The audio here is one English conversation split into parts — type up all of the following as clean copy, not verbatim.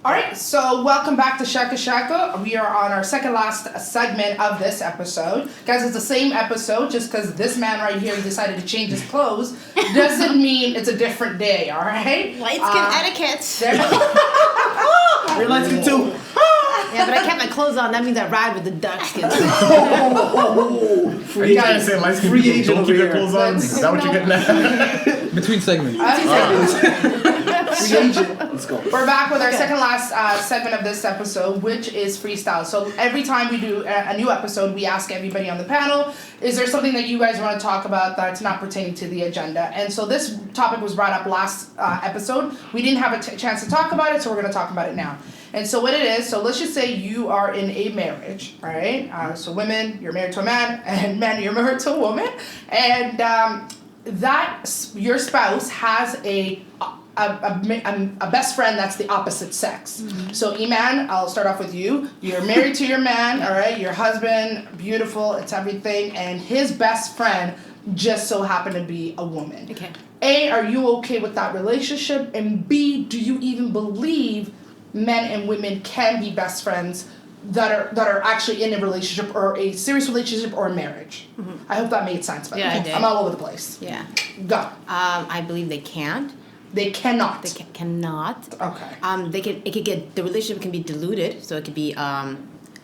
All right, so welcome back to Sheeko Sheeko. We are on our second last segment of this episode. Guys, it's the same episode, just because this man right here decided to change his clothes doesn't mean it's a different day, all right? Light skin etiquette. You're light skin too. Yeah, but I kept my clothes on. That means I ride with the dark skin. Are you trying to say light skin people don't keep their clothes on? Is that what you're getting at? Between segments. Free agent. Let's go. We're back with our second last segment of this episode, which is freestyle. So every time we do a new episode, we ask everybody on the panel, is there something that you guys want to talk about that's not pertaining to the agenda? And so this topic was brought up last episode. We didn't have a chance to talk about it, so we're going to talk about it now. And so what it is, so let's just say you are in a marriage, all right? So women, you're married to a man, and men, you're married to a woman. And that your spouse has a best friend that's the opposite sex. Mm-hmm. So Iman, I'll start off with you. You're married to your man, all right? Your husband, beautiful, it's everything. And his best friend just so happened to be a woman. Okay. A, are you okay with that relationship? And B, do you even believe men and women can be best friends that are actually in a relationship or a serious relationship or a marriage? Mm-hmm. I hope that made sense. But yeah, I did. I'm all over the place. Yeah. Go. I believe they can't. They cannot. They cannot. Okay. It could get, the relationship can be diluted, so it could be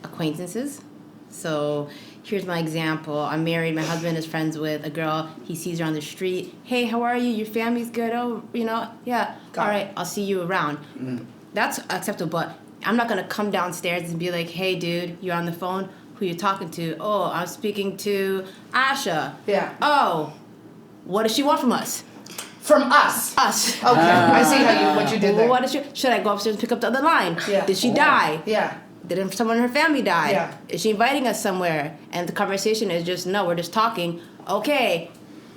acquaintances. So here's my example. I'm married. My husband is friends with a girl. He sees her on the street. Hey, how are you? Your family's good. Oh, yeah. All right, I'll see you around. Mm. That's acceptable, but I'm not going to come downstairs and be like, hey, dude, you're on the phone. Who you talking to? Oh, I'm speaking to Asha. Yeah. Oh, what does she want from us? From us. Us. Okay. I see what you did there. What is should I go upstairs and pick up the other line? Yeah. Did she die? Yeah. Did someone in her family die? Yeah. Is she inviting us somewhere? And the conversation is just, no, we're just talking. Okay,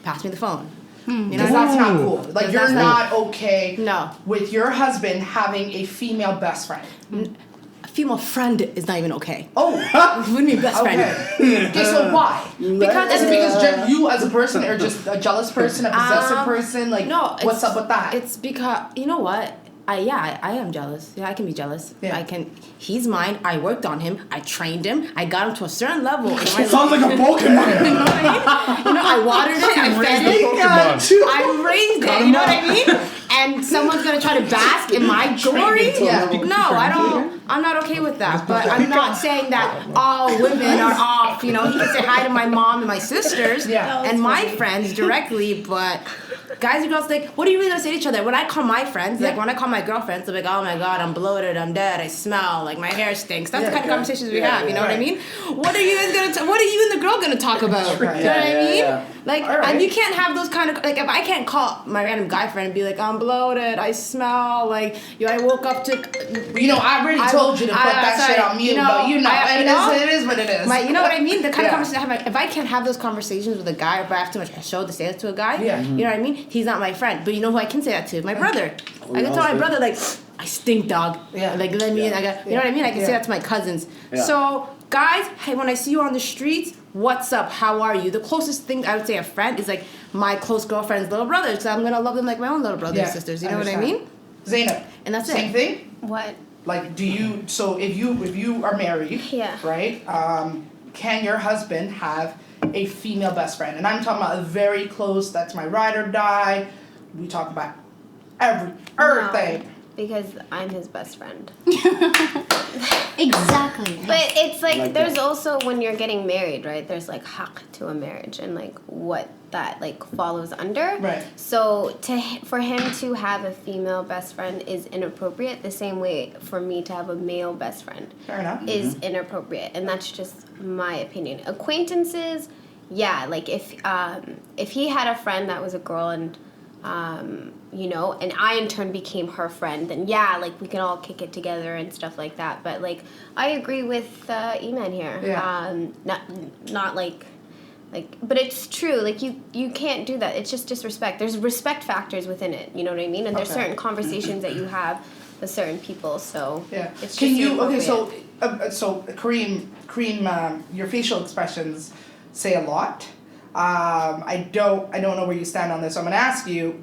pass me the phone. Because that's not cool. Like, you're not okay with your husband having a female best friend. A female friend is not even okay. Oh. What do you mean best friend? Okay, so why? Because you as a person are just a jealous person, a possessive person? Like, no, what's up with that? It's because, you know what? I am jealous. Yeah, I can be jealous. Yeah. He's mine. I worked on him. I trained him. I got him to a certain level. It sounds like a Pokemon. You know what I mean? I watered it. I fed it. I raised it. You know what I mean? And someone's going to try to bask in my glory? No, I'm not okay with that. But I'm not saying that all women are off. He can say hi to my mom and my sisters and my friends directly, but guys and girls, like, what are you really gonna say to each other? When I call my friends, like when I call my girlfriends, they're like, oh my god, I'm bloated, I'm dead, I smell, like my hair stinks. That's the kind of conversations we have, you know what I mean? What are you guys what are you and the girl gonna talk about? You know what I mean? Like, and you can't have those kind of, like, if I can't call my random guy friend and be like, I'm bloated, I smell, like, I woke up to... I already told you to put that shit on mute, but it is what it is. You know what I mean? The kind of conversation I have, if I can't have those conversations with a guy, or if I have too much show to say that to a guy, you know what I mean? He's not my friend. But you know who I can say that to? My brother. I can tell my brother, like, I stink, dog. Yeah. Like, let me in. You know what I mean? I can say that to my cousins. Yeah. So, guys, hey, when I see you on the streets, what's up? How are you? The closest thing I would say a friend is, like, my close girlfriend's little brothers. Because I'm going to love them like my own little brothers and sisters. You know what I mean? Zainab. And that's Same thing? What? Like, do you... So, if you are married, right, can your husband have a female best friend? And I'm talking about a very close, that's my ride or die. We talk about everything. No, because I'm his best friend. Exactly. But it's like there's also, when you're getting married, right, there's like haq to a marriage and like what that like follows under. Right. So for him to have a female best friend is inappropriate, the same way for me to have a male best friend is inappropriate, and that's just my opinion. Acquaintances, like if he had a friend that was a girl and and I in turn became her friend, then like we can all kick it together and stuff like that. But like I agree with Iman here. Not like but it's true, like you can't do that. It's just disrespect. There's respect factors within it, you know what I mean? And there's certain conversations that you have with certain people, so it's just so Kareem, your facial expressions say a lot. I don't know where you stand on this. So I'm gonna ask you: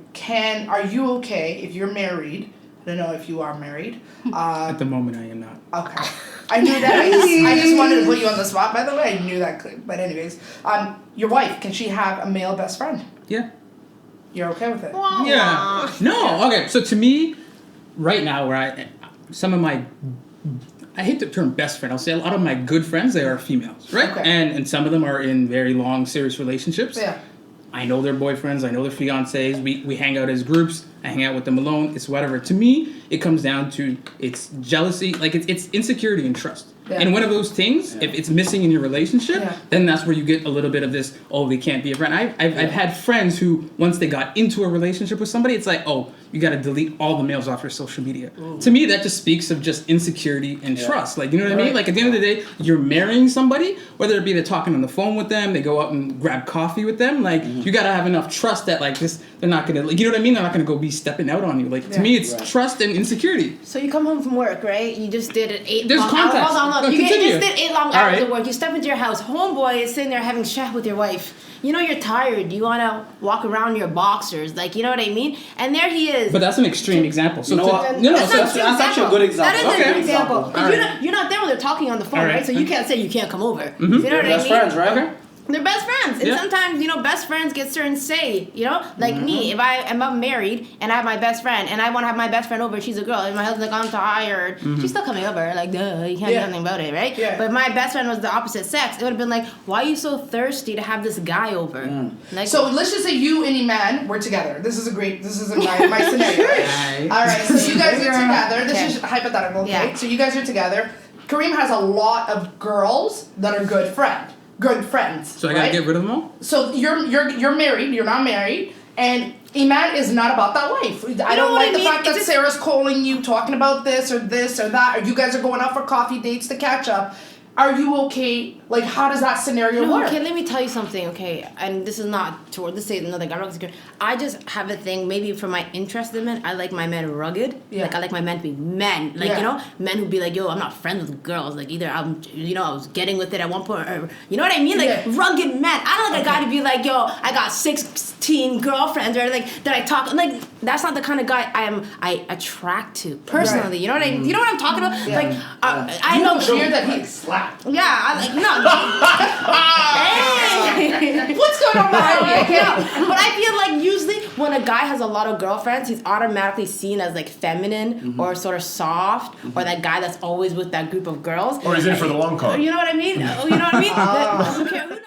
are you okay if you're married? I don't know if you are married. At the moment, I am not. Okay. I knew that. I just wanted to put you on the spot. By the way, I knew that. But anyways, your wife, can she have a male best friend? Yeah. You're okay with it? Yeah. No. Okay. So to me, right now, I hate the term best friend. I'll say a lot of my good friends, they are females, right? Okay. And some of them are in very long, serious relationships. Yeah. I know their boyfriends. I know their fiancés. We hang out as groups. I hang out with them alone. It's whatever. To me, it comes down to it's jealousy. Like it's insecurity and trust. Yeah. And one of those things, if it's missing in your relationship, then that's where you get a little bit of this, oh, they can't be a friend. I've had friends who, once they got into a relationship with somebody, it's like, oh, you got to delete all the males off your social media. Ooh. To me, that just speaks of just insecurity and trust. Like, you know what I mean? Like, at the end of the day, you're marrying somebody, whether it be they're talking on the phone with them, they go out and grab coffee with them. Like, you got to have enough trust that, like, they're not going to, like, you know what I mean? They're not going to go be stepping out on you. Like, to me, it's trust and insecurity. So you come home from work, right? You just did an 8 There's long context. hours. Hold on. No, You just did 8 long hours right. of work. You step into your house. Homeboy is sitting there having chat with your wife. You know you're tired. You want to walk around your boxers. Like, you know what I mean? And there he is. But that's an extreme example. So that's actually a good example. That is a good example. You're not there when they're talking on the phone, right? So you can't say you can't come over. Mm-hmm. You know what I mean? Best friends, right? Okay. They're best friends. And sometimes, best friends get certain say, Like me, if I'm married and I have my best friend and I want to have my best friend over, she's a girl, and my husband's like, I'm tired, she's still coming over. Like, duh, you can't do nothing about it, right? Yeah. But if my best friend was the opposite sex, it would have been like, why are you so thirsty to have this guy over? Like, so let's just say you and Iman were together. This is my scenario. Right? All right, so you guys are together. This is hypothetical, okay? Yeah. So you guys are together. Kareem has a lot of girls that are good friends. So I gotta get rid of them all? So you're married, you're not married, and Iman is not about that life. I don't like the fact that Sarah's calling you talking about this or that, or you guys are going out for coffee dates to catch up. Are you okay? Like, how does that scenario work? Okay, let me tell you something, okay? And this is not toward this is another guy. I just have a thing, maybe for my interest in men, I like my men rugged. Yeah. Like, I like my men to be men. Like, men who be like, yo, I'm not friends with girls. Like, either I was getting with it at one point, or, you know what I mean? Like, rugged men. I don't like a guy to be like, yo, I got 16 girlfriends, or like, that I talk, like, that's not the kind of guy I attract to, personally. Right. You know what I mean? You know what I'm talking about? Yeah. Like, I know. Hear that he slapped. Yeah, I like, no. Hey! What's going on behind you? But I feel like usually when a guy has a lot of girlfriends, he's automatically seen as like feminine or sort of soft, or that guy that's always with that group of girls. Or he's in for the long con. You know what I mean? You know what I mean? Who knows?